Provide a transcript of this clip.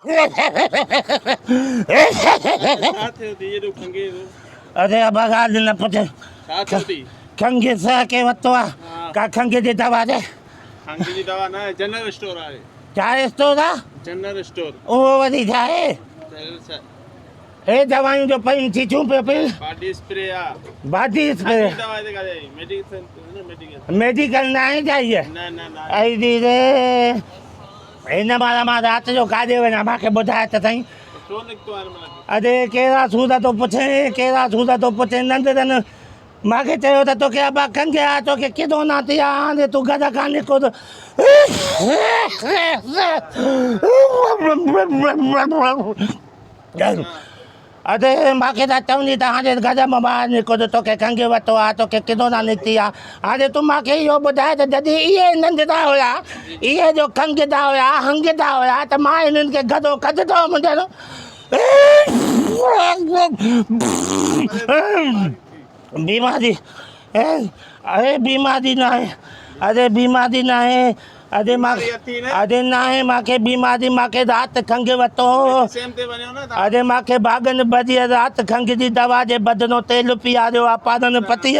साथ होती ये तो खंगे वो अरे बगा न पुछे साथ होती खंगे सा के वतो का खंगे जी दवा दे खंगे जी दवा ना जनरल स्टोर आहे चाहे तो दा जनरल स्टोर ओ वदी जाए ए दवाइयों जो पई थी चूं पे पे बॉडी स्प्रे आ बादी दवा दे का मेडिसिन मेडिकल ना ही चाहिए ना ना ना आई दी रे इन मां रात जो काॾे वञा मूंखे ॿुधाए त साईं छो निकतो आन मला अरे कहिड़ा सूद थो पुछे कहिड़ा सूद थो पुछे नंढड़नि मूंखे चयो त तोखे अबा खंघि आहे तोखे किथो न थी आहे हाणे तूं गॾ खां निको त अरे मूंखे त चवंदी त हाणे गॾ मां ॿाहिरि निको त तोखे खंघि वरितो आहे तोखे किथो न निकिती आहे हाणे तूं मूंखे इहो ॿुधाए त जॾहिं इहे नंढड़ा हुया इहे जो खंघंदा हुया हंगंदा हुया त मां हिननि खे गॾो कढंदो मुंहिंजो बीमारी अरे बीमारी ना है अरे बीमारी ना है अरे मां अरे ना है मूंखे बीमारी मूंखे राति खंघि वरितो सेम ते वञो न अरे मूंखे भागनि बधी राति खंघि जी दवा जे बदिनो तेल पीआरियो आहे पारनि पती